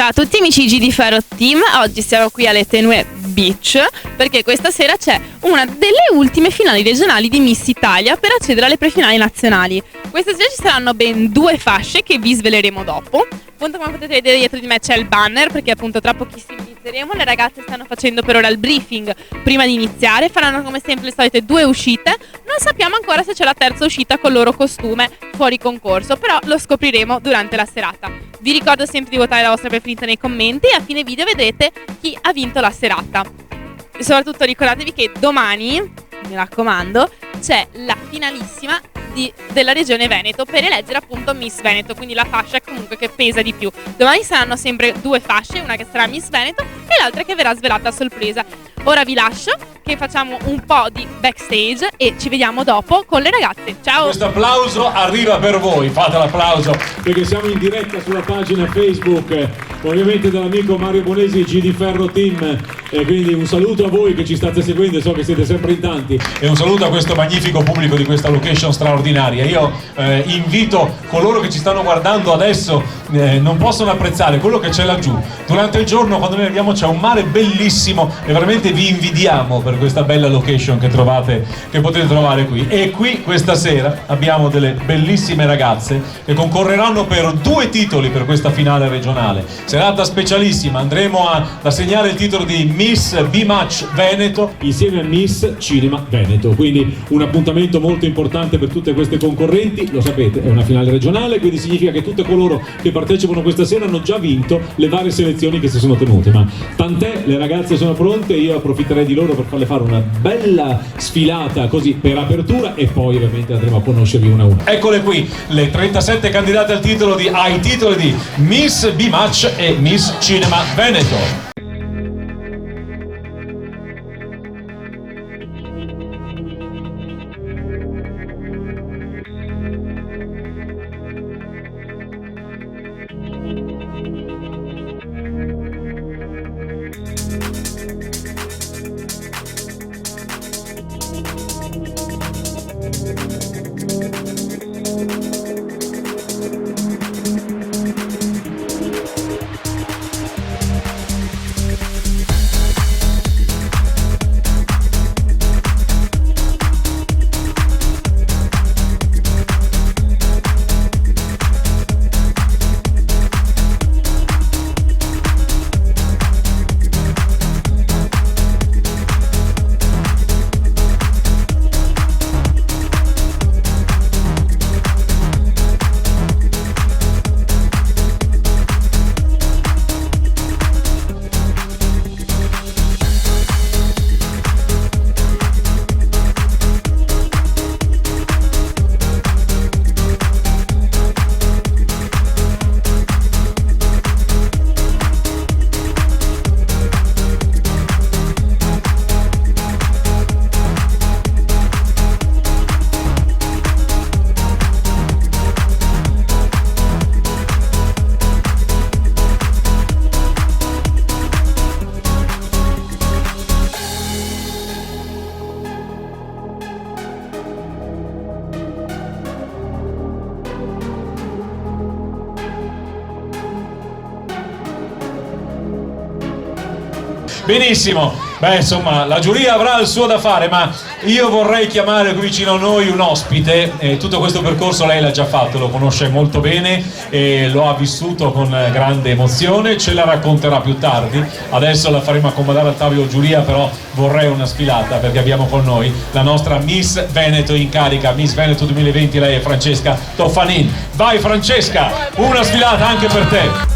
Ciao a tutti amici di Faro Team, oggi siamo qui alle Tenue Beach perché questa sera c'è una delle ultime finali regionali di Miss Italia per accedere alle prefinali nazionali. Questa sera ci saranno ben 2 fasce che vi sveleremo dopo. Appunto, come potete vedere dietro di me c'è il banner perché appunto tra pochissimo inizieremo. Le ragazze stanno facendo per ora il briefing prima di iniziare, faranno come sempre le solite 2 uscite. Non sappiamo ancora se c'è la terza uscita col loro costume fuori concorso, però lo scopriremo durante la serata. Vi ricordo sempre di votare la vostra preferita nei commenti e a fine video vedrete chi ha vinto la serata. E soprattutto ricordatevi che domani, mi raccomando, c'è la finalissima della regione Veneto per eleggere appunto Miss Veneto, quindi la fascia comunque che pesa di più. Domani saranno sempre 2 fasce, una che sarà Miss Veneto e l'altra che verrà svelata a sorpresa. Ora vi lascio che facciamo un po' di backstage e ci vediamo dopo con le ragazze. Ciao! Questo applauso arriva per voi, fate l'applauso perché siamo in diretta sulla pagina Facebook ovviamente dall'amico Mario Bonesi e GD Ferro Team, e quindi un saluto a voi che ci state seguendo, so che siete sempre in tanti, e un saluto a questo magnifico pubblico di questa location straordinaria. Io invito coloro che ci stanno guardando adesso, non possono apprezzare quello che c'è laggiù. Durante il giorno quando noi arriviamo c'è un mare bellissimo e veramente vi invidiamo per questa bella location che potete trovare qui. E qui questa sera abbiamo delle bellissime ragazze che concorreranno per 2 titoli per questa finale regionale. Serata specialissima, andremo ad assegnare il titolo di Miss B-Match Veneto insieme a Miss Cinema Veneto, quindi un appuntamento molto importante per tutte queste concorrenti. Lo sapete, è una finale regionale, quindi significa che tutte coloro che partecipano questa sera hanno già vinto le varie selezioni che si sono tenute, ma tant'è, le ragazze sono pronte, io approfitterei di loro per farle fare una bella sfilata così per apertura e poi ovviamente andremo a conoscervi una a una. Eccole qui le 37 candidate ai titoli di Miss B-Match e Miss Cinema Veneto. Benissimo, beh insomma la giuria avrà il suo da fare, ma io vorrei chiamare qui vicino a noi un ospite. Tutto questo percorso lei l'ha già fatto, lo conosce molto bene e lo ha vissuto con grande emozione, ce la racconterà più tardi. Adesso la faremo accomodare al tavolo giuria, però vorrei una sfilata perché abbiamo con noi la nostra Miss Veneto in carica, Miss Veneto 2020, lei è Francesca Toffanin. Vai Francesca, una sfilata anche per te.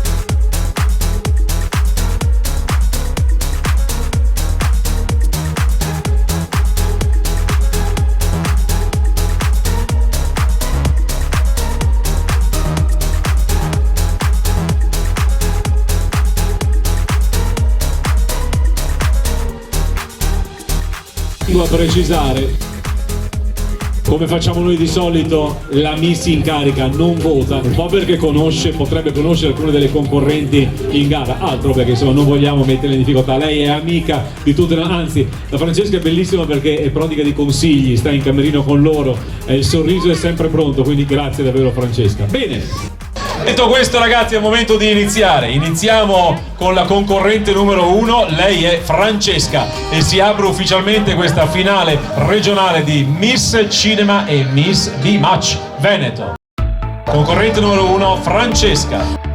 A precisare, come facciamo noi di solito, la Miss in carica non vota, un po' perché potrebbe conoscere alcune delle concorrenti in gara, altro perché insomma non vogliamo metterle in difficoltà. Lei è amica di tutte, anzi la Francesca è bellissima perché è prodiga di consigli, sta in camerino con loro, il sorriso è sempre pronto, quindi grazie davvero Francesca. Bene, Detto questo, ragazzi, è il momento di iniziare. Iniziamo con la concorrente numero 1, lei è Francesca e si apre ufficialmente questa finale regionale di Miss Cinema e Miss V-Match Veneto. Concorrente numero 1, Francesca.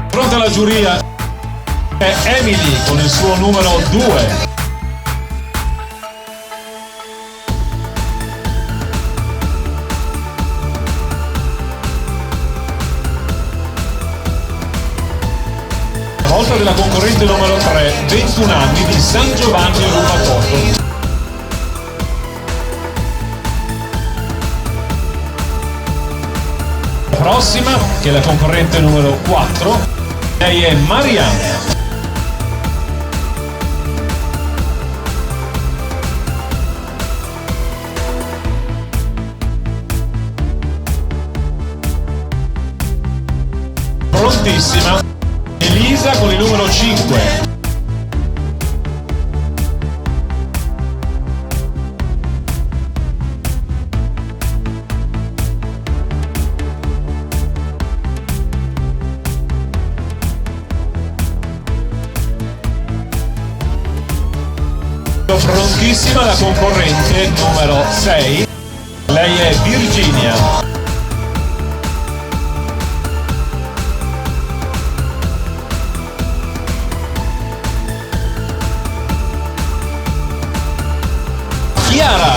Pronta la giuria è Emily con il suo numero 2. Volta della concorrente numero 3, 21 anni, di San Giovanni Rubacoto. La prossima, che è la concorrente numero 4, lei è Marianna. Prontissima, Elisa con il numero 5. Prontissima la concorrente numero 6, lei è Virginia. Chiara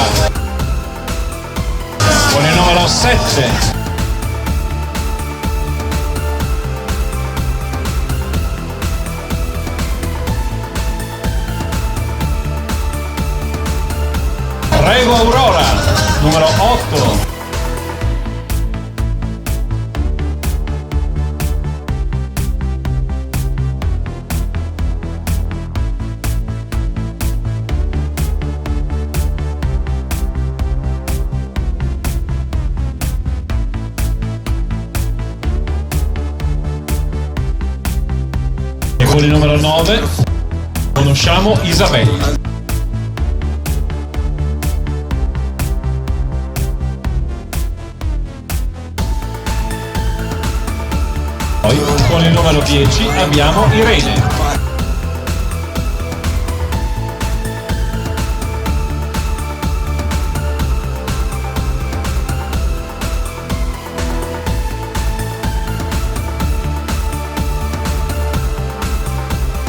con il numero 7. Prego Aurora, numero 8. E con il numero 9 conosciamo Isabella. Poi con il numero 10 abbiamo Irene.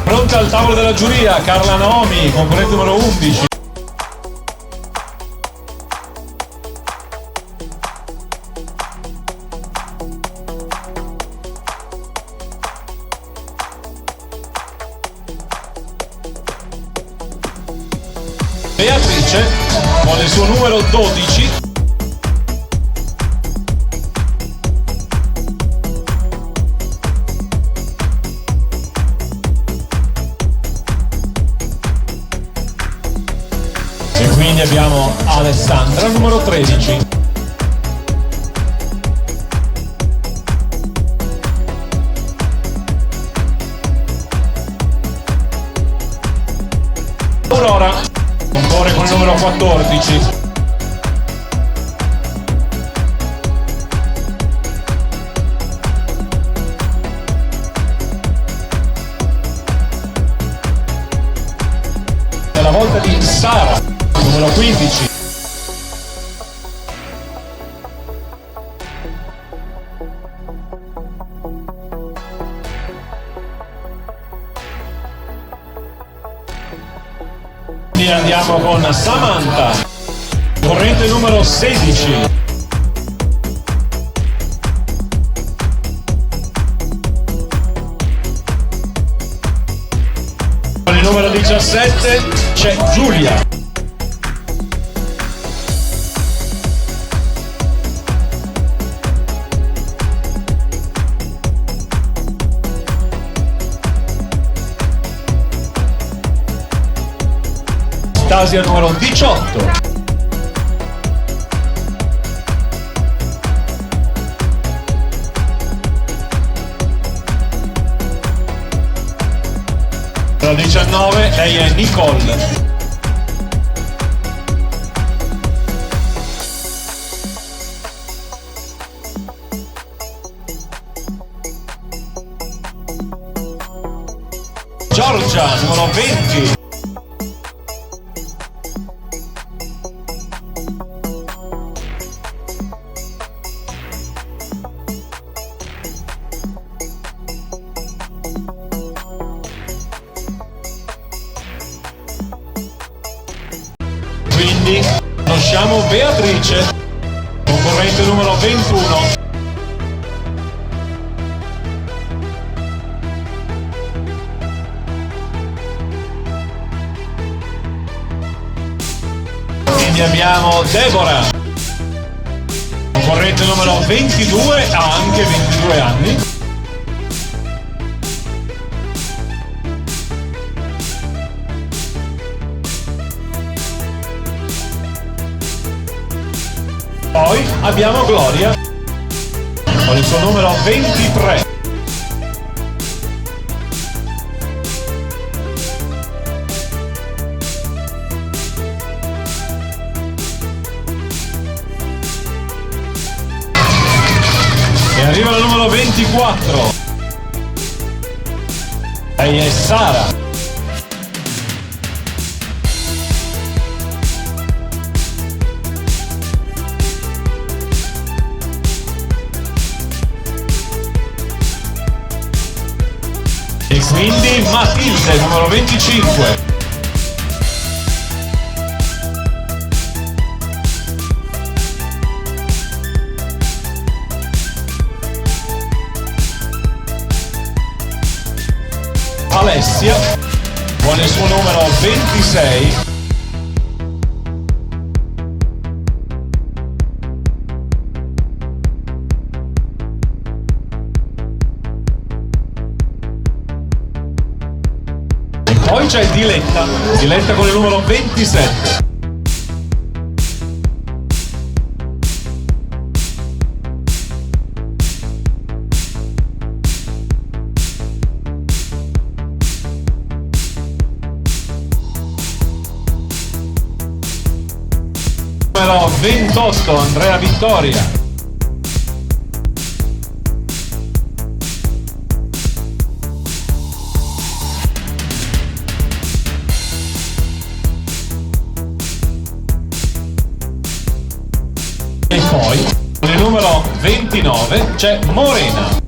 Pronta al tavolo della giuria Carla Naomi, concorrente numero 11. Beatrice con il suo numero 12. E quindi abbiamo Alessandra numero 13. Aurora concorre con il numero 14. È la volta di Sara, numero 15. E andiamo con Samantha, corrente numero 16. Con il numero 17 c'è Giulia. Stasia numero 18. Numero 19, lei è Nicole. Giorgia, numero 20. Quindi conosciamo Beatrice, concorrente numero 21. Quindi abbiamo Deborah, concorrente numero 22, ha anche 22 anni. Poi abbiamo Gloria, con il suo numero 23. E arriva la numero 24. Lei è Sara. E quindi Matilde, numero 25. Alessia, con il suo numero 26. E poi c'è Diletta con il numero 27. Numero 28, Andrea Vittoria. E poi, con il numero 29, c'è Morena.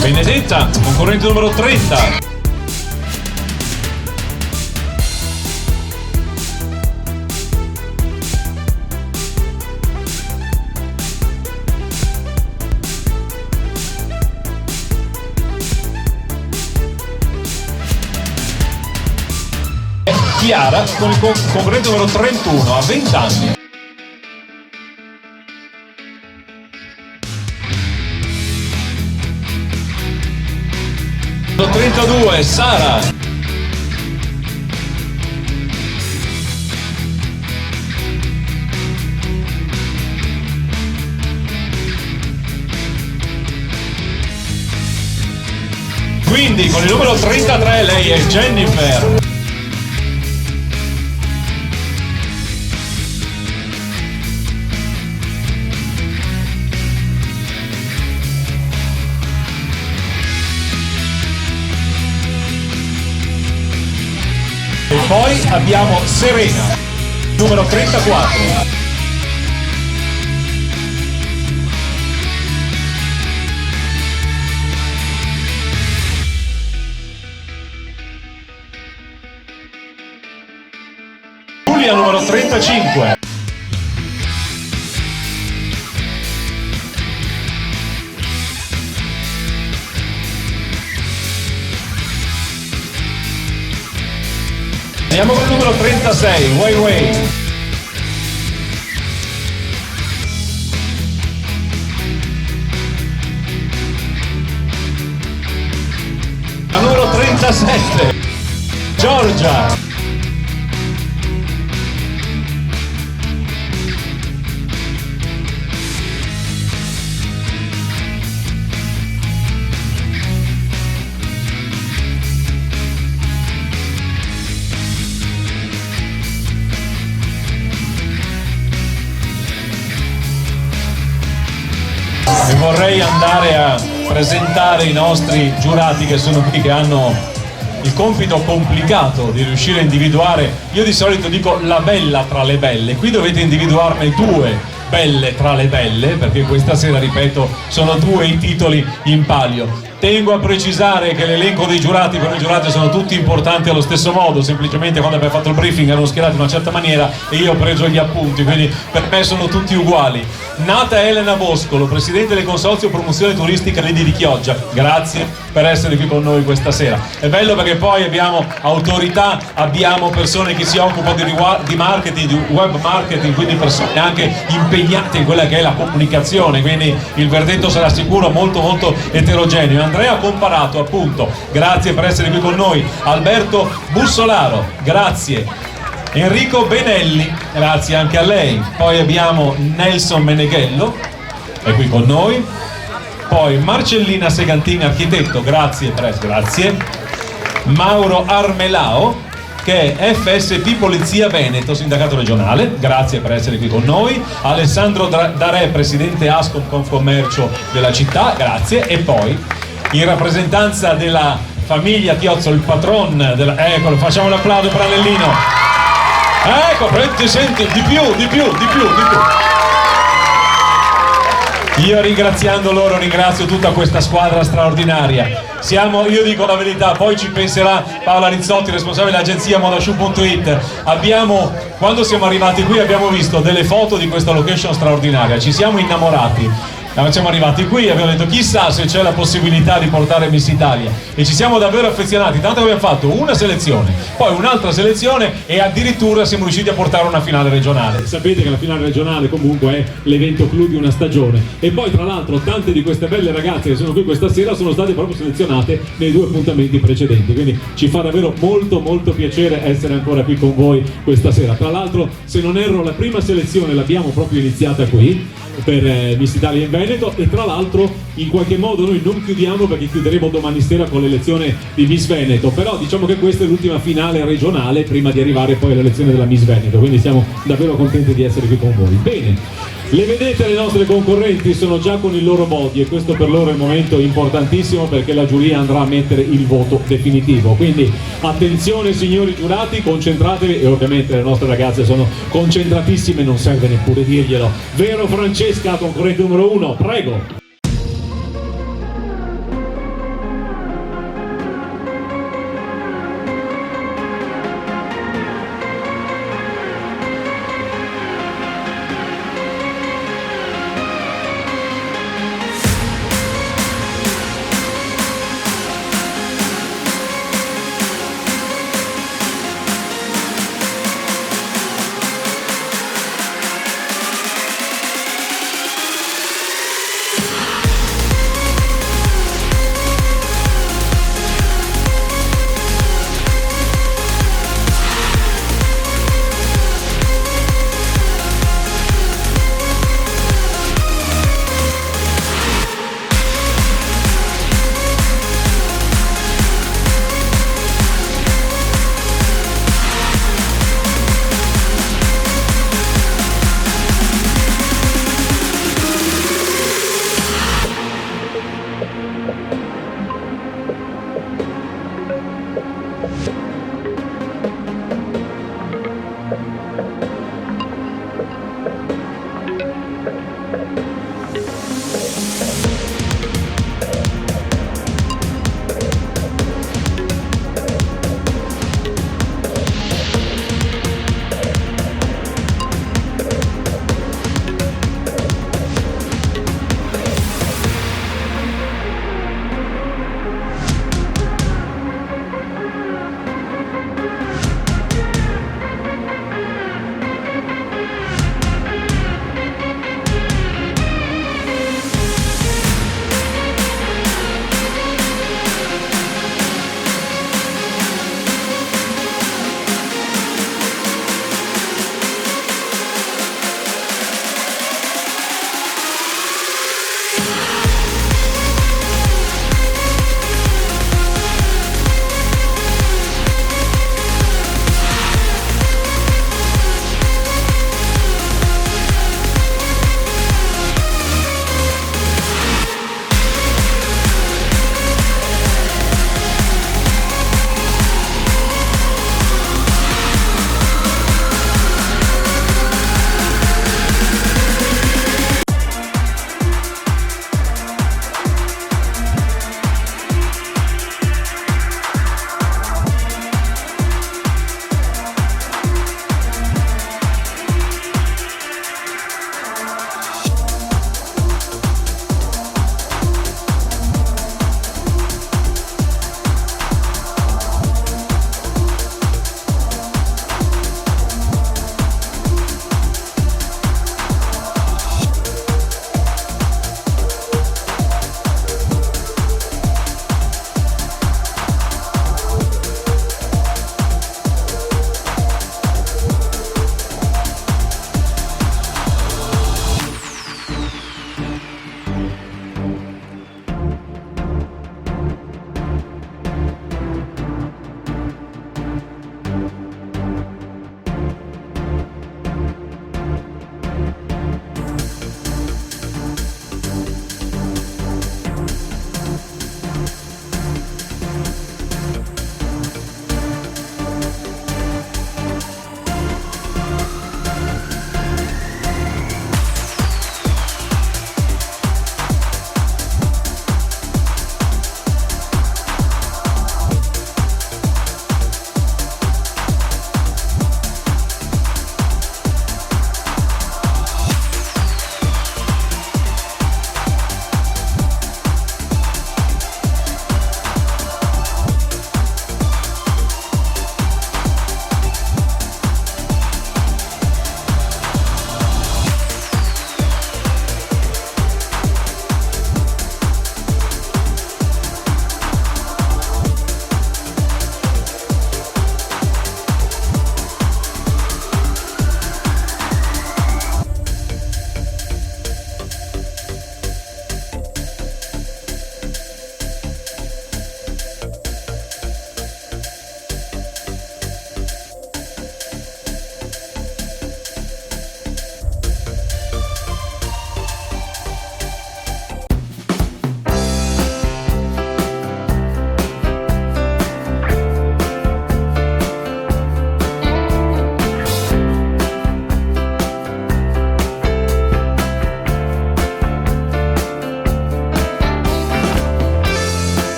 Benedetta, concorrente numero 30. E Chiara con il concorrente numero 31, a 20 anni. Numero 32, Sara. Quindi con il numero 33 lei è Jennifer. E poi abbiamo Serena, numero 34. Giulia, numero 35. Andiamo con il numero 36, Wei Wei. Al numero 37 Giorgia. E vorrei andare a presentare i nostri giurati che sono qui, che hanno il compito complicato di riuscire a individuare, io di solito dico la bella tra le belle, qui dovete individuarne due belle tra le belle, perché questa sera, ripeto, sono due i titoli in palio. Tengo a precisare che l'elenco dei giurati per i giurati sono tutti importanti allo stesso modo, semplicemente quando abbiamo fatto il briefing erano schierati in una certa maniera e io ho preso gli appunti, quindi per me sono tutti uguali. Nata Elena Boscolo, presidente del Consorzio Promozione Turistica Lidi di Chioggia, grazie per essere qui con noi questa sera. È bello perché poi abbiamo autorità, abbiamo persone che si occupano di marketing, di web marketing, quindi persone anche impegnate in quella che è la comunicazione, quindi il verdetto sarà sicuro molto molto eterogeneo. Andrea Comparato, appunto, grazie per essere qui con noi. Alberto Bussolaro, grazie. Enrico Benelli, grazie anche a lei. Poi abbiamo Nelson Meneghello, è qui con noi. Poi Marcellina Segantini, architetto, grazie. Mauro Armelao, che è FSP Polizia Veneto, sindacato regionale, grazie per essere qui con noi. Alessandro Darè, presidente Ascom Confcommercio della città, grazie. E poi in rappresentanza della famiglia Tiozzo, il patron della... Eccolo, facciamo l'applauso per Anellino. Ecco, ti senti di più. Io ringraziando loro ringrazio tutta questa squadra straordinaria. Io dico la verità, poi ci penserà Paola Rizzotti, responsabile dell'agenzia Modashoe.it. Quando siamo arrivati qui abbiamo visto delle foto di questa location straordinaria, ci siamo innamorati. Siamo arrivati qui e abbiamo detto chissà se c'è la possibilità di portare Miss Italia, e ci siamo davvero affezionati, tanto che abbiamo fatto una selezione, poi un'altra selezione e addirittura siamo riusciti a portare una finale regionale. Sapete che la finale regionale comunque è l'evento clou di una stagione, e poi tra l'altro tante di queste belle ragazze che sono qui questa sera sono state proprio selezionate nei due appuntamenti precedenti, quindi ci fa davvero molto molto piacere essere ancora qui con voi questa sera. Tra l'altro, se non erro, la prima selezione l'abbiamo proprio iniziata qui per Miss Italia in Veneto, e tra l'altro in qualche modo noi non chiudiamo, perché chiuderemo domani sera con l'elezione di Miss Veneto, però diciamo che questa è l'ultima finale regionale prima di arrivare poi all'elezione della Miss Veneto, quindi siamo davvero contenti di essere qui con voi. Bene, le vedete, le nostre concorrenti sono già con il loro body, e questo per loro è un momento importantissimo perché la giuria andrà a mettere il voto definitivo, quindi attenzione signori giurati, concentratevi, e ovviamente le nostre ragazze sono concentratissime, non serve neppure dirglielo, vero Francesca, concorrente numero 1, prego.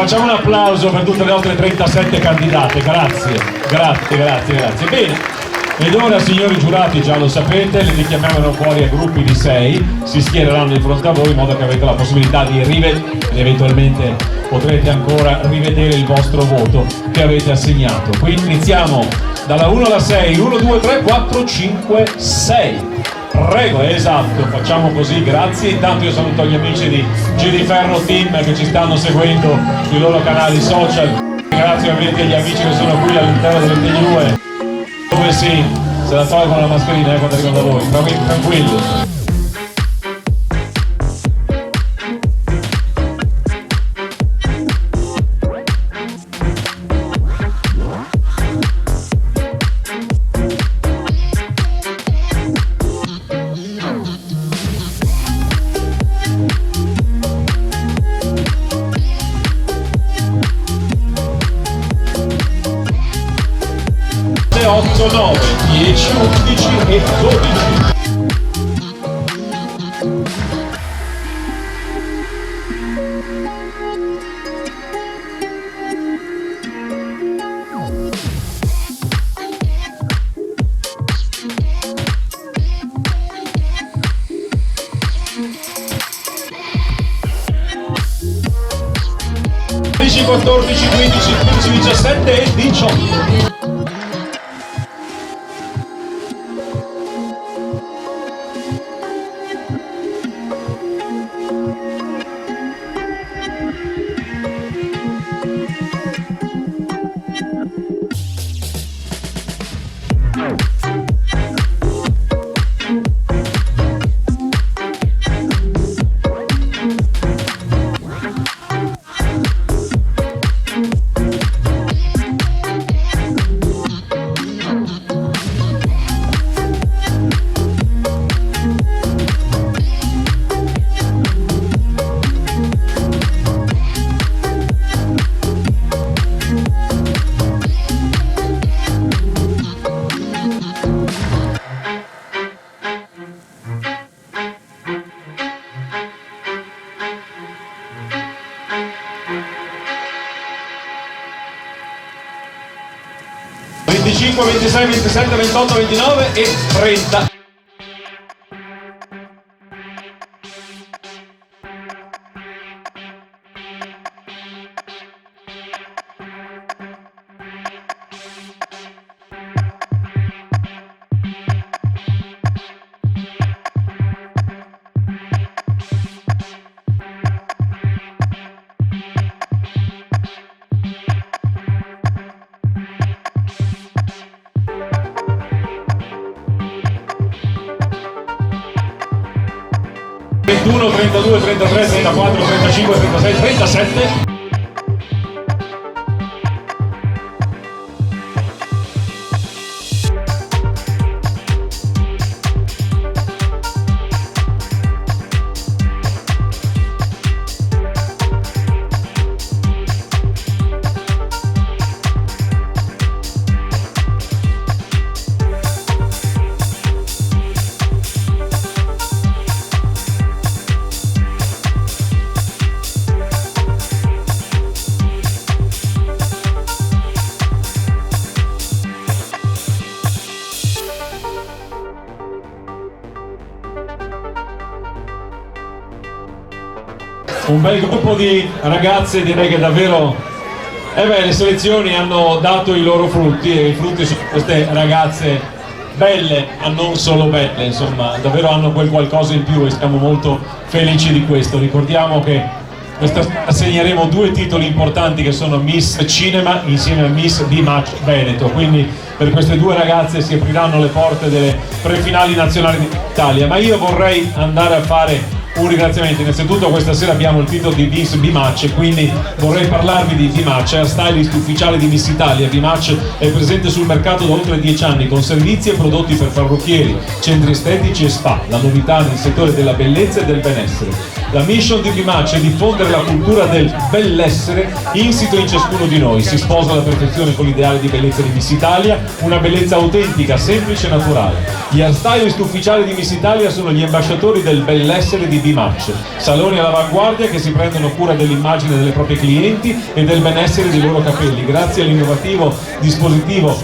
facciamo un applauso per tutte le altre 37 candidate, grazie. Bene. Ed ora, signori giurati, già lo sapete, li richiamiamo fuori a gruppi di 6, si schiereranno di fronte a voi in modo che avete la possibilità di eventualmente potrete ancora rivedere il vostro voto che avete assegnato. Quindi iniziamo dalla 1 alla 6, 1, 2, 3, 4, 5, 6. Prego, esatto, facciamo così, grazie. Intanto io saluto gli amici di G di Ferro Team che ci stanno seguendo sui loro canali social. Grazie ovviamente agli amici che sono qui all'interno del 22. Dove sì, se la tolgono la mascherina quando arrivano da voi, tranquilli. Sette, 8, 9, 10, 11 e 12. (13, 14, 15, 15, 17 e 18). (25, 26, 27, 28, 29 e 30). (31, 32, 33, 34, 35, 36, 37). Un bel gruppo di ragazze, direi che davvero le selezioni hanno dato i loro frutti e i frutti sono queste ragazze belle, ma non solo belle, insomma, davvero hanno quel qualcosa in più e siamo molto felici di questo. Ricordiamo che questa sera assegneremo 2 titoli importanti che sono Miss Cinema insieme a Miss B-Match Veneto, quindi per queste 2 ragazze si apriranno le porte delle prefinali nazionali d'Italia, ma io vorrei andare a fare un ringraziamento. Innanzitutto questa sera abbiamo il titolo di Miss B-Match e quindi vorrei parlarvi di B-Match, hairstylist ufficiale di Miss Italia. B-Match è presente sul mercato da oltre 10 anni con servizi e prodotti per parrucchieri, centri estetici e spa, la novità nel settore della bellezza e del benessere. La mission di B-Match è diffondere la cultura del bellessere insito in ciascuno di noi. Si sposa alla perfezione con l'ideale di bellezza di Miss Italia, una bellezza autentica, semplice e naturale. Gli hairstylist ufficiali di Miss Italia sono gli ambasciatori del bellessere di B-Match, saloni all'avanguardia che si prendono cura dell'immagine delle proprie clienti e del benessere dei loro capelli grazie all'innovativo dispositivo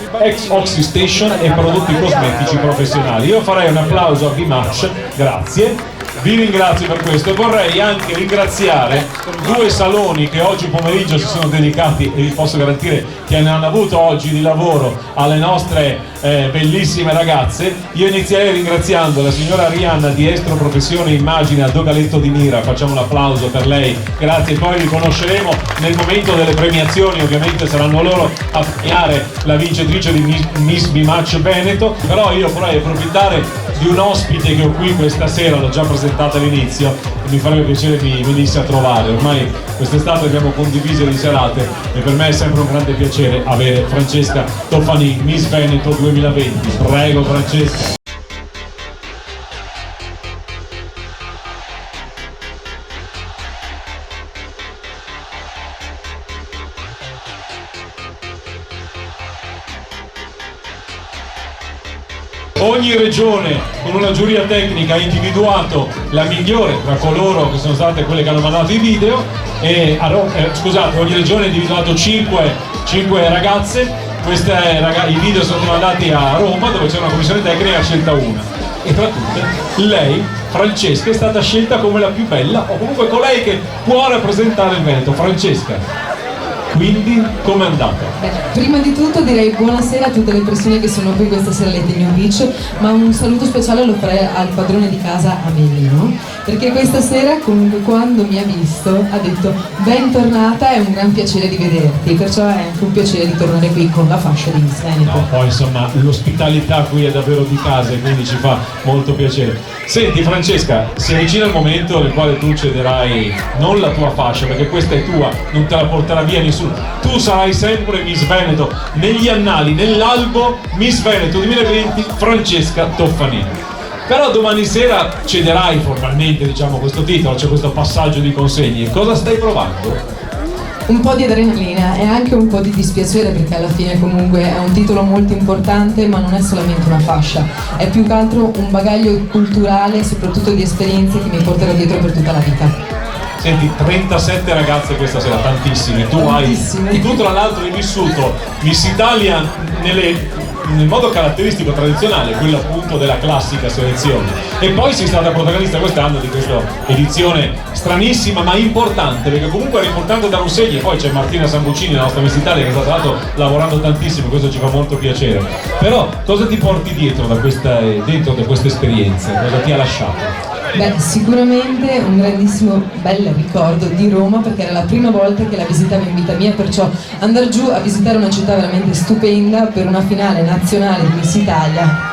Oxy Station e prodotti cosmetici professionali. Io farei un applauso a B-Match, grazie. Vi ringrazio per questo e vorrei anche ringraziare due saloni che oggi pomeriggio si sono dedicati, e vi posso garantire che ne hanno avuto oggi di lavoro, alle nostre bellissime ragazze. Io inizierei ringraziando la signora Arianna di Estro Professione Immagine a Dogaletto di Mira, facciamo un applauso per lei, grazie. Poi li conosceremo nel momento delle premiazioni, ovviamente saranno loro a premiare la vincitrice di Miss B-Match Veneto, però io vorrei approfittare di un ospite che ho qui questa sera, l'ho già presentato all'inizio, e mi farebbe piacere che mi venisse a trovare. Ormai quest'estate abbiamo condiviso le serate e per me è sempre un grande piacere avere Francesca Toffanin, Miss Veneto 2020. Prego Francesca. Ogni regione con una giuria tecnica ha individuato la migliore tra coloro che sono state quelle che hanno mandato i video e ogni regione ha individuato 5 ragazze. I video sono mandati a Roma dove c'è una commissione tecnica e ha scelta una, e tra tutte lei, Francesca, è stata scelta come la più bella, o comunque colei che può rappresentare il Veneto. Francesca, quindi com'è andata? Prima di tutto direi buonasera a tutte le persone che sono qui questa sera alle New Beach, ma un saluto speciale lo farei al padrone di casa Amelino, perché questa sera comunque quando mi ha visto ha detto bentornata, è un gran piacere di vederti, perciò è anche un piacere di tornare qui con la fascia di Miss Veneto. No, poi insomma l'ospitalità qui è davvero di casa e quindi ci fa molto piacere. Senti Francesca, si avvicina il momento nel quale tu cederai non la tua fascia, perché questa è tua, non te la porterà via nessuno. Tu sarai sempre Miss Veneto, negli annali, nell'albo Miss Veneto 2020 Francesca Toffanin. Però domani sera cederai formalmente, diciamo, questo titolo, c'è questo passaggio di consegne. Cosa stai provando? Un po' di adrenalina e anche un po' di dispiacere, perché alla fine comunque è un titolo molto importante, ma non è solamente una fascia, è più che altro un bagaglio culturale e soprattutto di esperienze che mi porterò dietro per tutta la vita. Senti, 37 ragazze questa sera, tantissime. Tu tra l'altro hai vissuto Miss Italia nel modo caratteristico tradizionale, quello appunto della classica selezione, e poi sei stata protagonista quest'anno di questa edizione stranissima ma importante, perché comunque era importante dare un segno. E poi c'è Martina Sambucini, la nostra Miss Italia, che sta tra l'altro lavorando tantissimo, questo ci fa molto piacere. Però cosa ti porti dentro da questa esperienza? Cosa ti ha lasciato? Beh, sicuramente un grandissimo bel ricordo di Roma, perché era la prima volta che la visitavo in vita mia, perciò andare giù a visitare una città veramente stupenda per una finale nazionale di Miss Italia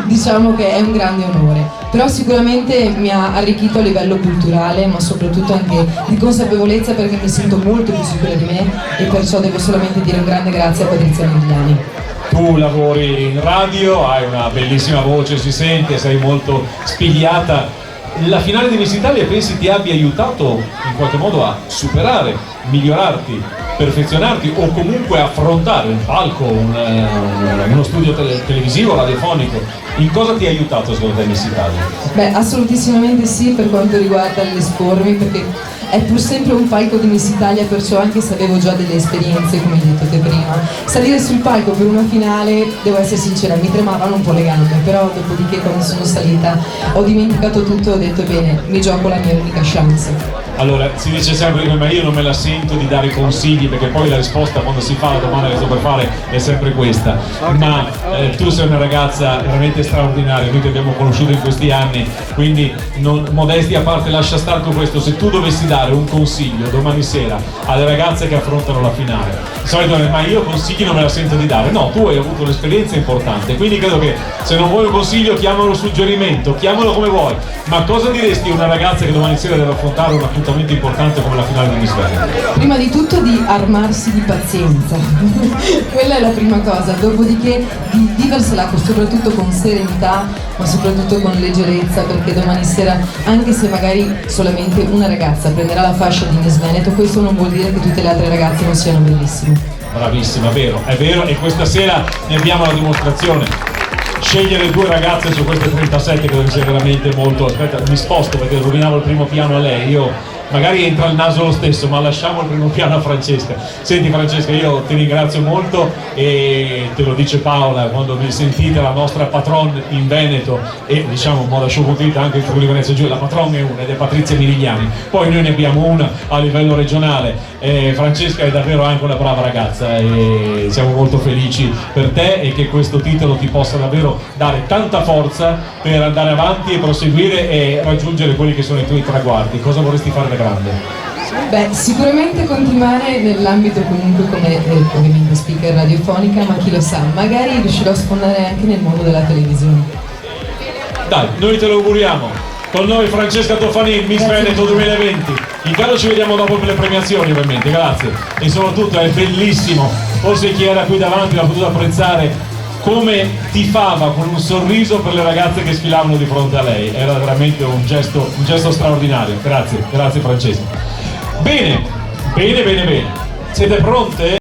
diciamo che è un grande onore. Però sicuramente mi ha arricchito a livello culturale, ma soprattutto anche di consapevolezza, perché mi sento molto più sicura di me e perciò devo solamente dire un grande grazie a Patrizia Migliani. Tu lavori in radio, hai una bellissima voce, si sente, sei molto spigliata. La finale di Miss Italia pensi ti abbia aiutato in qualche modo a superare, migliorarti, perfezionarti o comunque affrontare un palco, uno studio televisivo, radiofonico? In cosa ti ha aiutato secondo te Miss Italia? Beh, assolutissimamente sì, per quanto riguarda l'espormi, perché è pur sempre un palco di Miss Italia, perciò anche se avevo già delle esperienze, come hai detto te prima, salire sul palco per una finale, devo essere sincera, mi tremavano un po' le gambe, però dopodiché quando sono salita ho dimenticato tutto e ho detto bene, mi gioco la mia unica chance. Allora, si dice sempre che ma io non me la sento di dare consigli, perché poi la risposta quando si fa la domanda che sto per fare è sempre questa, ma tu sei una ragazza veramente straordinaria, noi ti abbiamo conosciuto in questi anni, quindi modestia a parte, lascia stare tutto questo. Se tu dovessi dare un consiglio domani sera alle ragazze che affrontano la finale, di solito ma io consigli non me la sento di dare, no, tu hai avuto un'esperienza importante, quindi credo che se non vuoi un consiglio chiamalo suggerimento, chiamalo come vuoi, ma cosa diresti a una ragazza che domani sera deve affrontare un appuntamento importante come la finale di Miss Veneto? Prima di tutto di armarsi di pazienza quella è la prima cosa, dopodiché di viversela soprattutto con serenità, ma soprattutto con leggerezza, perché domani sera, anche se magari solamente una ragazza prenderà la fascia di Miss Veneto, questo non vuol dire che tutte le altre ragazze non siano bellissime. Bravissima, è vero, e questa sera ne abbiamo la dimostrazione. scegliere due ragazze su queste 37 credo che sia veramente molto. Aspetta, mi sposto perché rovinavo il primo piano a lei. Io magari entra il naso lo stesso, ma lasciamo il primo piano a Francesca. Senti Francesca, io ti ringrazio molto e te lo dice Paola, quando vi sentite la nostra patron in Veneto e diciamo Moda Show Puntualità anche in Friuli Venezia Giulia, la patron è una ed è Patrizia Mirigliani, poi noi ne abbiamo una a livello regionale. Francesca è davvero anche una brava ragazza e siamo molto felici per te e che questo titolo ti possa davvero dare tanta forza per andare avanti e proseguire e raggiungere quelli che sono i tuoi traguardi. Cosa vorresti fare da grande? Beh, sicuramente continuare nell'ambito comunque come ovviamente speaker radiofonica, ma chi lo sa, magari riuscirò a sfondare anche nel mondo della televisione. Dai, noi te lo auguriamo. Con noi Francesca Toffanin, Miss Veneto 2020. Intanto ci vediamo dopo per le premiazioni ovviamente, grazie. E soprattutto è bellissimo, forse chi era qui davanti l'ha potuto apprezzare come tifava con un sorriso per le ragazze che sfilavano di fronte a lei. Era veramente un gesto straordinario. Grazie Francesca. Bene. Siete pronte?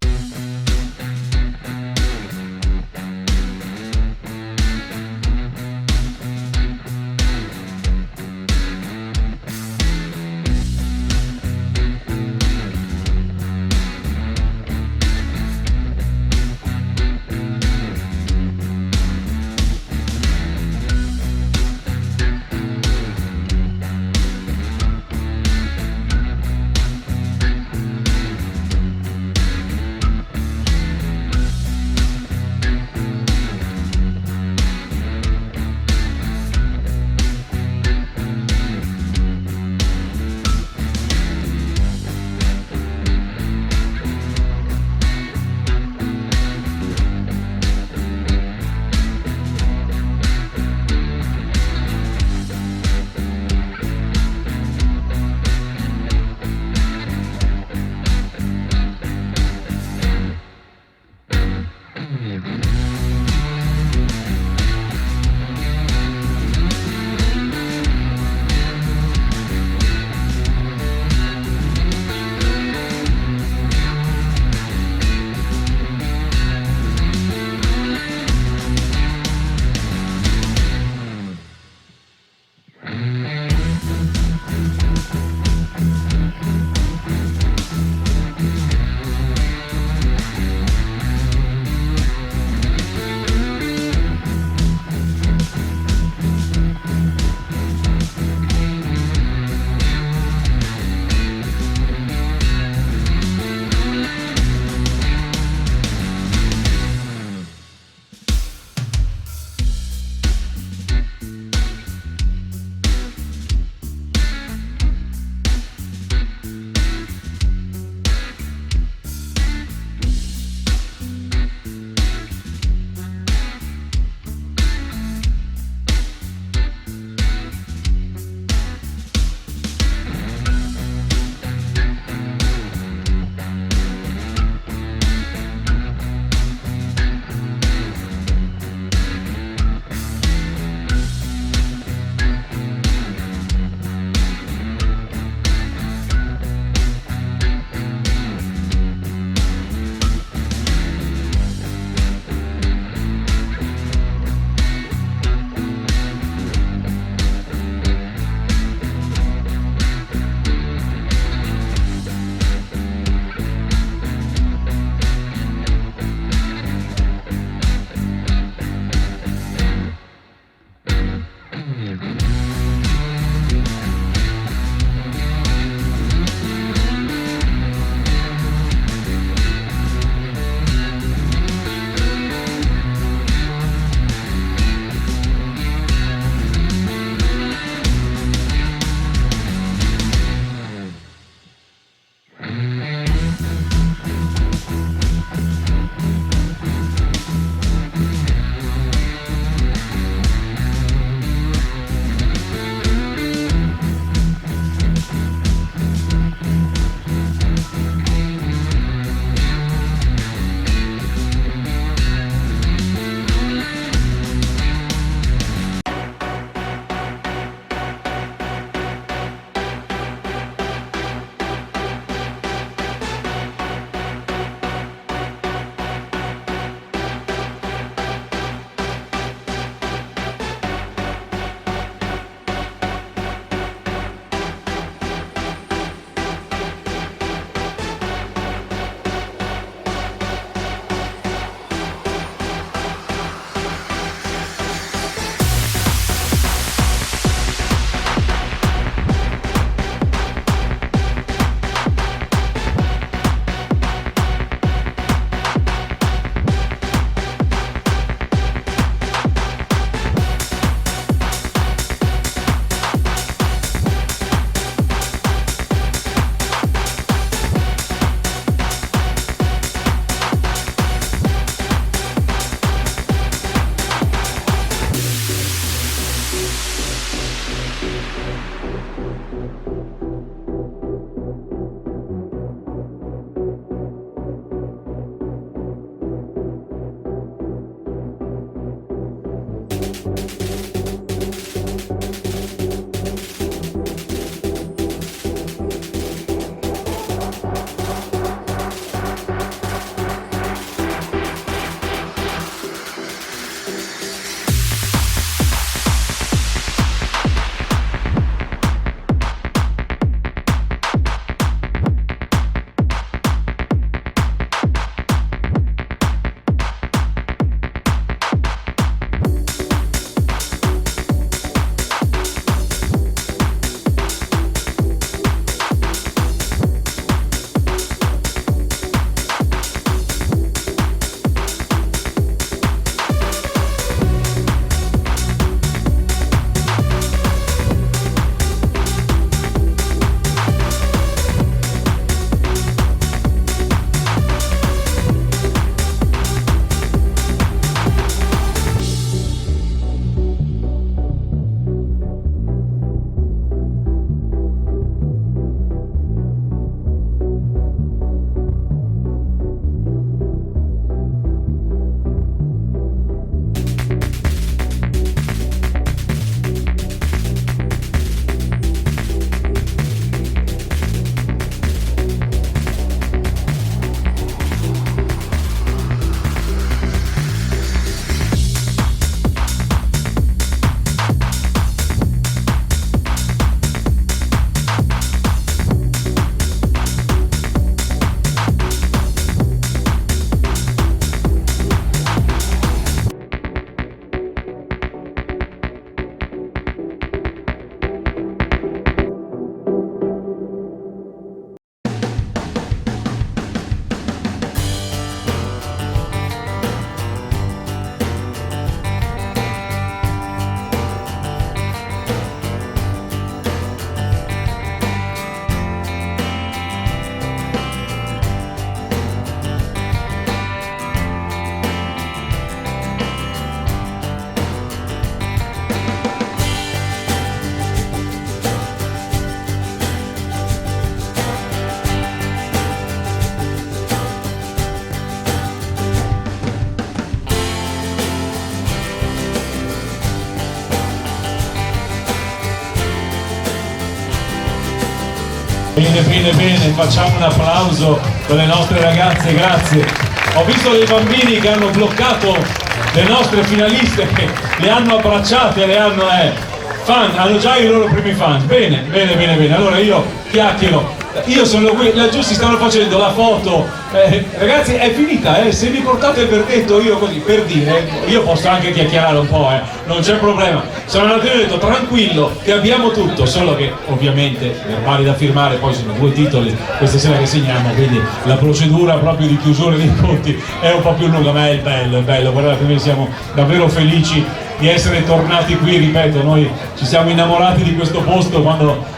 Bene, facciamo un applauso per le nostre ragazze, grazie. Ho visto dei bambini che hanno bloccato le nostre finaliste, che le hanno abbracciate, le hanno fan, hanno già i loro primi fan. Bene. Allora io chiacchiero. Io sono qui, laggiù si stanno facendo la foto, ragazzi è finita, se mi portate il verdetto io così, per dire, io posso anche chiacchierare un po', non c'è problema. Sono andato e ho detto tranquillo che abbiamo tutto, solo che ovviamente verbali da firmare, poi sono 2 titoli questa sera che segniamo, quindi la procedura proprio di chiusura dei conti è un po' più lunga, ma è bello, guardate, noi siamo davvero felici di essere tornati qui, ripeto, noi ci siamo innamorati di questo posto quando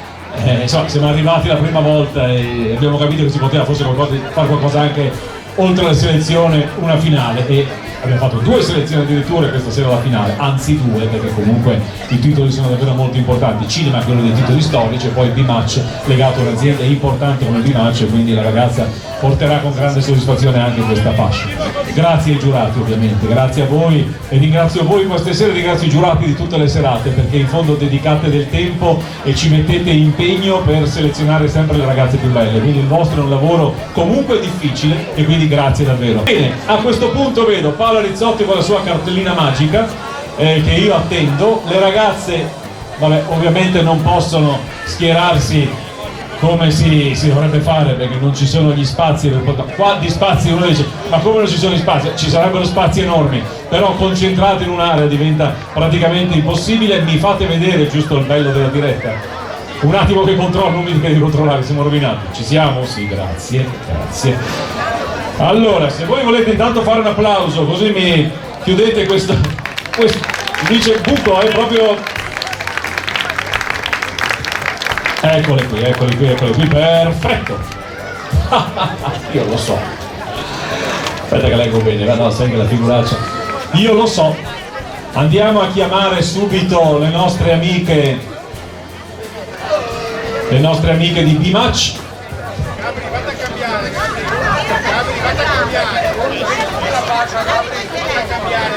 siamo arrivati la prima volta e abbiamo capito che si poteva forse fare qualcosa anche oltre la selezione, una finale, e abbiamo fatto 2 selezioni addirittura e questa sera la finale, anzi 2, perché comunque i titoli sono davvero molto importanti. Cinema è quello dei titoli storici e poi il B-Match legato a un'azienda importante come il B-Match, quindi la ragazza porterà con grande soddisfazione anche questa fascia. Grazie ai giurati ovviamente, grazie a voi e ringrazio voi queste sere, ringrazio i giurati di tutte le serate perché in fondo dedicate del tempo e ci mettete impegno per selezionare sempre le ragazze più belle, quindi il vostro è un lavoro comunque difficile e quindi grazie davvero. Bene, a questo punto vedo Paola Rizzotti con la sua cartellina magica che io attendo. Le ragazze ovviamente non possono schierarsi come si dovrebbe fare perché non ci sono gli spazi qua di spazi uno dice ma come non ci sono gli spazi? Ci sarebbero spazi enormi, però concentrati in un'area diventa praticamente impossibile. Mi fate vedere giusto il bello della diretta, un attimo che controllo, non mi dica di controllare, siamo rovinati, ci siamo? Sì, grazie. Allora, se voi volete intanto fare un applauso così mi chiudete questo dice il buco, è proprio. Eccole qui, perfetto. Io lo so. Aspetta che leggo bene, no, sai che la figuraccia. Io lo so. Andiamo a chiamare subito le nostre amiche di B-Match.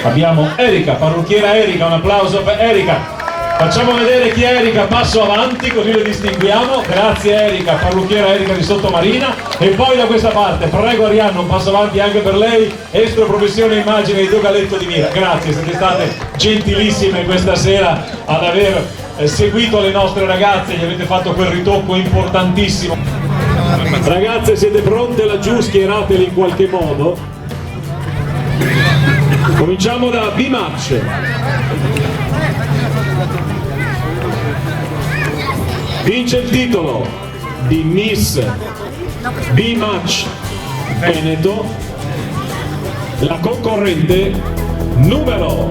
Abbiamo Erika, parrucchiera Erika, un applauso per Erika. Facciamo vedere chi è Erika, passo avanti così le distinguiamo. Grazie Erika, parrucchiera Erika di Sottomarina. E poi da questa parte, prego Arianna, un passo avanti anche per lei, estro professione immagine di Dogaletto di Mira. Grazie, siete state gentilissime questa sera ad aver seguito le nostre ragazze, gli avete fatto quel ritocco importantissimo. Ragazze, siete pronte laggiù? Schieratele in qualche modo. Cominciamo da B-Match. Vince il titolo di Miss B-Match Veneto la concorrente numero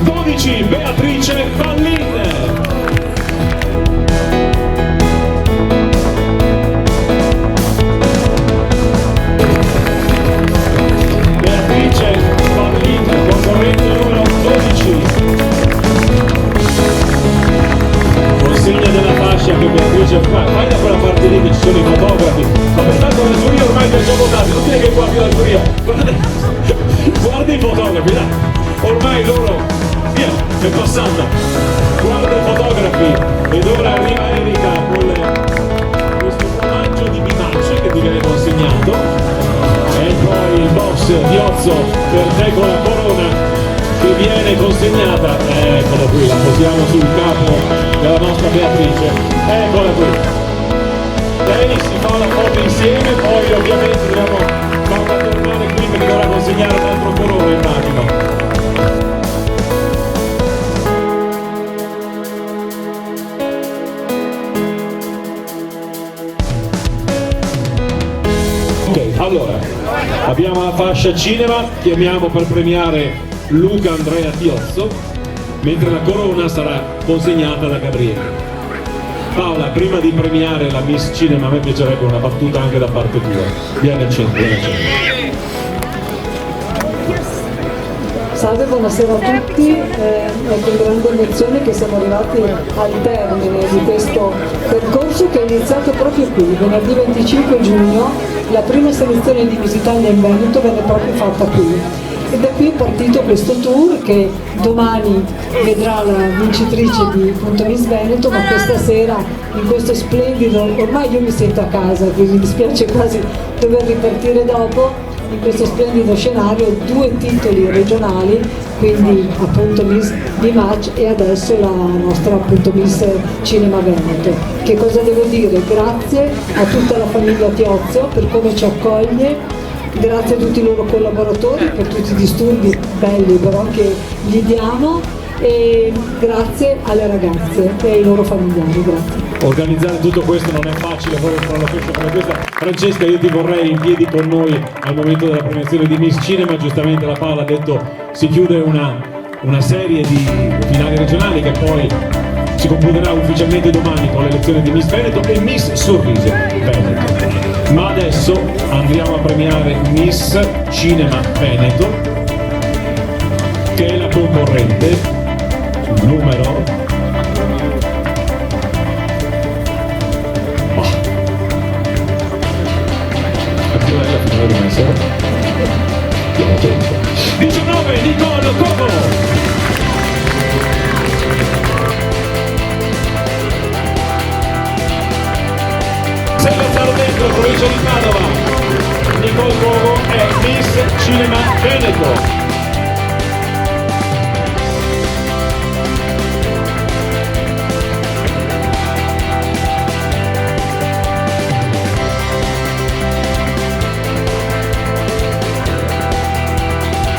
12, Beatrice Vallin. Concorrente numero 12. Consegna della fascia che Beatrice fai da quella parte lì che ci sono i fotografi. Ma per tanto la giuria ormai mi ha già votato, non è che guardi la giuria. Guarda i fotografi, dai. Ormai loro, via, è passata. Guarda i fotografi ed ora arriva Erika con questo omaggio di B-Match che ti viene consegnato. E poi il box Diozzo per te con la corona che viene consegnata, eccola qui, la posiamo sul capo della nostra Beatrice, eccola qui. Lei si fa la foto insieme, poi ovviamente dobbiamo farla tornare qui perché dovrà consegnare un altro colore, immagino. Ok, allora, abbiamo la fascia cinema, chiamiamo per premiare Luca Andrea Tiozzo, mentre la corona sarà consegnata da Gabriele. Paola, prima di premiare la Miss Cinema, a me piacerebbe una battuta anche da parte tua. Vieni al centro, vieni al centro. Salve, buonasera a tutti, è con grande emozione che siamo arrivati al termine di questo percorso che è iniziato proprio qui, venerdì 25 giugno, la prima selezione di Miss Italia in Veneto venne proprio fatta qui. da qui è partito questo tour che domani vedrà la vincitrice di appunto Miss Veneto, ma questa sera in questo splendido, ormai io mi sento a casa, quindi mi dispiace quasi dover ripartire dopo, in questo splendido scenario 2 titoli regionali, quindi appunto Miss B-Match e adesso la nostra appunto Miss Cinema Veneto. Che cosa devo dire? Grazie a tutta la famiglia Tiozzo per come ci accoglie, grazie a tutti i loro collaboratori per tutti i disturbi belli però che gli diamo, e grazie alle ragazze e ai loro familiari. Grazie. Organizzare tutto questo non è facile, poi con una festa come questa. Francesca, io ti vorrei in piedi con noi al momento della premiazione di Miss Cinema. Giustamente la Paola ha detto si chiude una serie di finali regionali che poi si concluderà ufficialmente domani con l'elezione di Miss Veneto e Miss Sorriso Veneto. Ma adesso andiamo a premiare Miss Cinema Veneto, che è la concorrente sul numero Abbiamo tempo. 19 Nicole Coco. Se lo stanno dentro, provincia di Padova. Nicole Coco è Miss Cinema Veneto.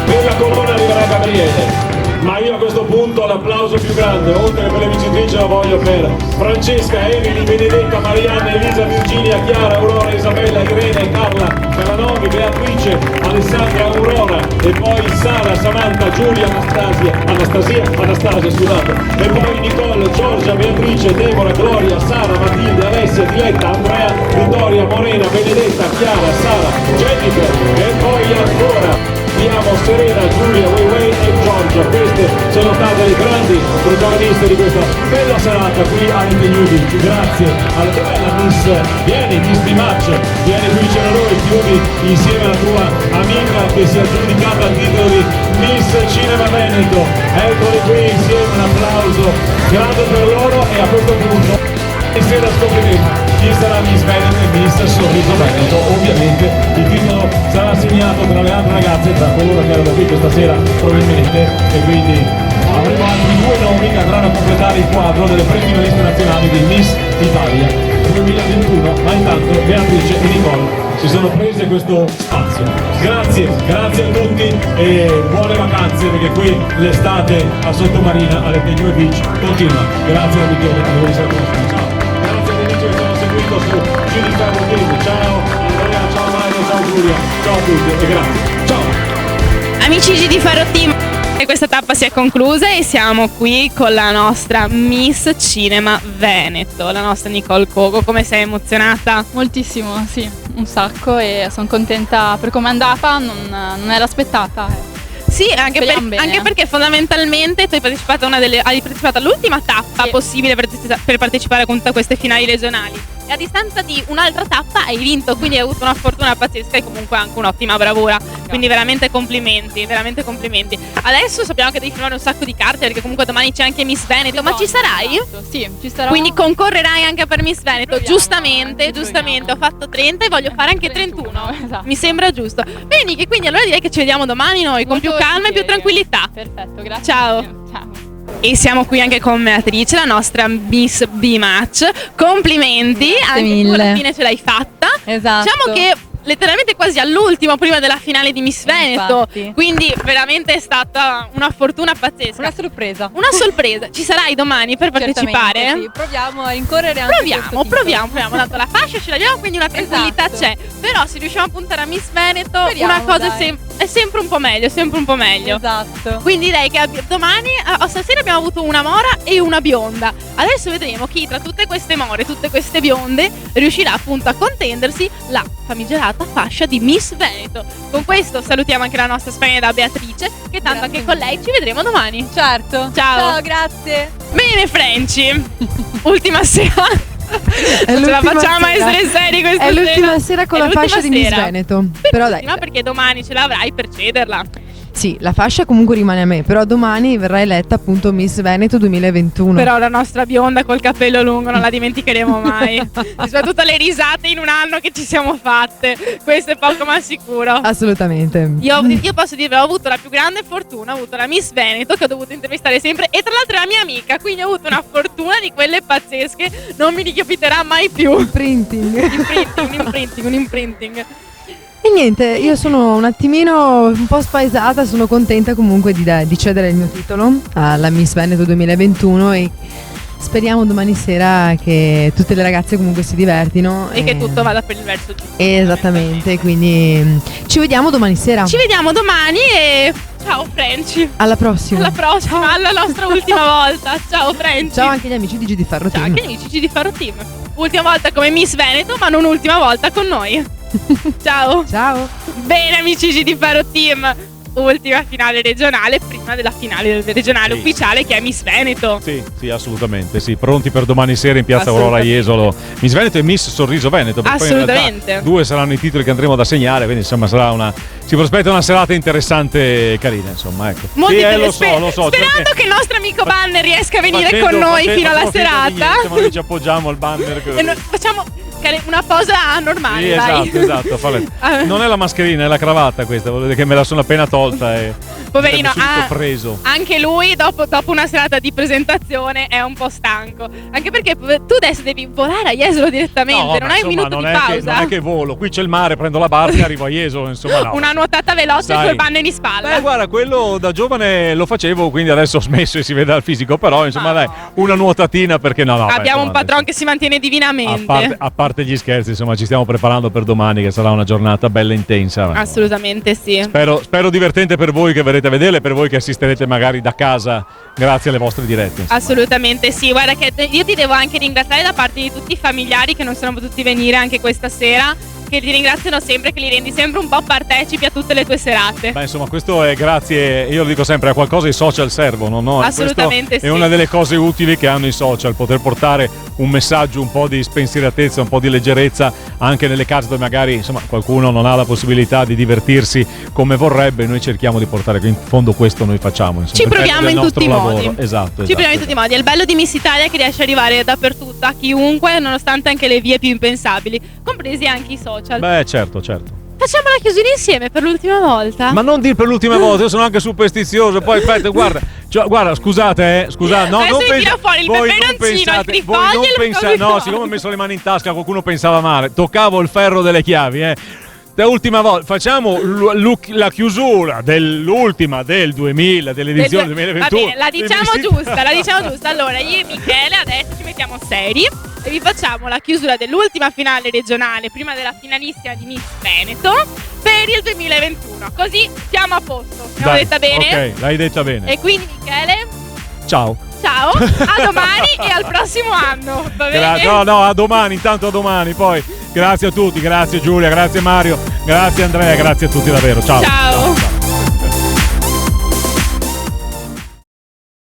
Per la corona arriverà Gabriele, ma io a questo punto l'applauso più grande, oltre che per le vincitrici, la voglio per Francesca, Emily, Benedetta, Marianna, Elisa, Virginia, Chiara, Aurora, Isabella, Irene, Carla, Caranovi, Beatrice, Alessandra, Aurora, e poi Sara, Samantha, Giulia, Anastasia, scusate, e poi Nicole, Giorgia, Beatrice, Deborah, Gloria, Sara, Matilde, Alessia, Diletta, Andrea, Vittoria, Morena, Benedetta, Chiara, Sara, Jennifer, e poi ancora abbiamo Serena, Giulia, Weiwei e Giorgia. Queste sono state le grandi protagoniste di questa bella serata qui a New. Grazie alla tua bella Miss, vieni Miss B-Match, vieni qui vicino a noi, chiudi insieme alla tua amica che si è aggiudicata il titolo di Miss Cinema Veneto. Eccoli qui insieme, un applauso grande per loro. E a questo punto insieme scopriremo chi sarà Miss Veneto e Miss Sorriso Veneto. Ovviamente il titolo sarà assegnato tra le altre ragazze, tra coloro che erano qui questa sera probabilmente, e quindi avremo altri 2 nomi che andranno a completare il quadro delle prefinaliste nazionali di Miss Italia 2021. Ma intanto Beatrice e Nicole si sono prese questo spazio. Grazie a tutti e buone vacanze, perché qui l'estate a Sottomarina alle New Beach continua. Grazie a Michele, devo essere conosciuto. Ciao. Grazie agli amici che sono seguito su G di Ferro Team. Ciao Andrea, ciao Mario, ciao Giulia, ciao a tutti e grazie. Ciao. Amici G di Ferro Team, questa tappa si è conclusa e siamo qui con la nostra Miss Cinema Veneto, la nostra Nicole Coco. Come sei emozionata? Moltissimo, sì, un sacco, e sono contenta per come è andata, non era aspettata. Sì, anche perché fondamentalmente tu hai partecipato all'ultima tappa possibile per partecipare a tutte queste finali regionali. E a distanza di un'altra tappa hai vinto, quindi hai avuto una fortuna pazzesca e comunque anche un'ottima bravura. Quindi veramente complimenti, veramente complimenti. Adesso sappiamo che devi firmare un sacco di carte, perché comunque domani c'è anche Miss Veneto, ma ci sarai? Sì, ci sarò. Quindi concorrerai anche per Miss Veneto. Giustamente, ho fatto 30 e voglio fare anche 31. Esatto. Mi sembra giusto. Bene, che quindi allora direi che ci vediamo domani noi con più calma e più tranquillità. Perfetto, grazie. Ciao. E siamo qui anche con Beatrice, la nostra Miss B-Match. Complimenti, grazie anche mille. tu alla fine ce l'hai fatta. Esatto. Diciamo che letteralmente quasi all'ultimo, prima della finale di Miss Veneto. Infatti. Quindi veramente è stata una fortuna pazzesca. Una sorpresa. Una sorpresa. Ci sarai domani per partecipare? Sì, proviamo a rincorrere anche Proviamo. Tanto la fascia ce l'abbiamo, quindi una tranquillità c'è. Però se riusciamo a puntare a Miss Veneto, speriamo, una cosa è sempre un po' meglio, Esatto. Quindi direi che domani, stasera abbiamo avuto una mora e una bionda. Adesso vedremo chi tra tutte queste more, tutte queste bionde, riuscirà appunto a contendersi la famigerata fascia di Miss Veneto. Con questo salutiamo anche la nostra splendida Beatrice, che tanto anche con lei ci vedremo domani. Certo. Ciao, grazie. Bene Franci, ultima sera. Ce la facciamo a essere seri questa sera. È l'ultima sera con la fascia di Miss Veneto. Però dai. Perché domani ce l'avrai per cederla. Sì, la fascia comunque rimane a me, però domani verrà eletta appunto Miss Veneto 2021. Però la nostra bionda col capello lungo non la dimenticheremo mai. Soprattutto le risate in un anno che ci siamo fatte. Questo è poco ma sicuro. Assolutamente. Io posso dire, ho avuto la più grande fortuna, ho avuto la Miss Veneto che ho dovuto intervistare sempre e tra l'altro è la mia amica, quindi ho avuto una fortuna di quelle pazzesche, non mi ricapiterà mai più. Un imprinting. E niente, io sono un attimino un po' spaesata, sono contenta comunque di cedere il mio titolo alla Miss Veneto 2021 e speriamo domani sera che tutte le ragazze comunque si divertino. E che tutto vada per il verso giusto. Esattamente, quindi ci vediamo domani sera. Ci vediamo domani e ciao Franci. Alla prossima. Alla prossima, alla nostra ultima volta. Ciao Franci. Ciao anche agli amici di GD Ferro Team. Ciao anche agli amici di Ferro Team. Ultima volta come Miss Veneto, ma non ultima volta con noi. Ciao. Ciao. Bene amici di Ferro Team. Ultima finale regionale prima della finale regionale ufficiale che è Miss Veneto. Sì, assolutamente, sì. Pronti per domani sera in piazza Aurora Jesolo. Miss Veneto e Miss Sorriso Veneto. Assolutamente. Poi in 2 saranno i titoli che andremo ad assegnare, quindi insomma si prospetta una serata interessante e carina, insomma, ecco. Molto lo so. Sperando che il nostro amico Banner riesca a venire con noi fino alla serata. Niente, ma noi ci appoggiamo al Banner. E facciamo una posa normale, sì, dai. Esatto. Non è la mascherina, è la cravatta questa, volevo dire che me la sono appena tolta e poverino, preso. Anche lui dopo una serata di presentazione è un po' stanco. Anche perché tu adesso devi volare a Jesolo direttamente, non hai un minuto di pausa. Non è che volo, qui c'è il mare, prendo la barca e arrivo a Jesolo, insomma no. Una nuotata veloce col Banner in spalla. Guarda, quello da giovane lo facevo, quindi adesso ho smesso e si vede dal fisico, però insomma dai, una nuotatina perché no. Abbiamo un patron che si mantiene divinamente. A parte gli scherzi, insomma, ci stiamo preparando per domani che sarà una giornata bella intensa. Assolutamente sì. Spero divertente per voi che verrete a vederle, per voi che assisterete magari da casa grazie alle vostre dirette. Insomma. Assolutamente sì. Guarda che io ti devo anche ringraziare da parte di tutti i familiari che non sono potuti venire anche questa sera, che ti ringraziano sempre, che li rendi sempre un po' partecipi a tutte le tue serate. Beh, insomma, questo è grazie, io lo dico sempre, a qualcosa i social servono, no? Assolutamente sì. È una delle cose utili che hanno i social, poter portare un messaggio, un po' di spensieratezza, un po' di leggerezza anche nelle case dove magari insomma qualcuno non ha la possibilità di divertirsi come vorrebbe. Noi cerchiamo di portare, in fondo questo noi facciamo, insomma, ci proviamo in tutti i modi. Esatto. Ci proviamo in tutti i modi. È il bello di Miss Italia che riesce ad arrivare dappertutto, a chiunque, nonostante anche le vie più impensabili, compresi anche i social. Beh, certo. Facciamo la chiusura insieme per l'ultima volta. Ma non dir per l'ultima volta, io sono anche superstizioso. Poi aspetta, guarda, scusate, no, adesso non tira fuori il peperoncino, il trifoglie, no, siccome ho messo le mani in tasca, qualcuno pensava male. Toccavo il ferro delle chiavi, L'ultima volta facciamo la chiusura dell'ultima del 2000 dell'edizione 2021. Va bene, la diciamo giusta. Allora io e Michele adesso ci mettiamo seri e vi facciamo la chiusura dell'ultima finale regionale prima della finalissima di Miss Veneto per il 2021. Così siamo a posto. L'ho detta bene? Ok, l'hai detta bene. E quindi Michele, ciao, a domani e al prossimo anno, va bene? No, a domani, intanto a domani, poi grazie a tutti, grazie Giulia, grazie Mario, grazie Andrea, grazie a tutti davvero, ciao.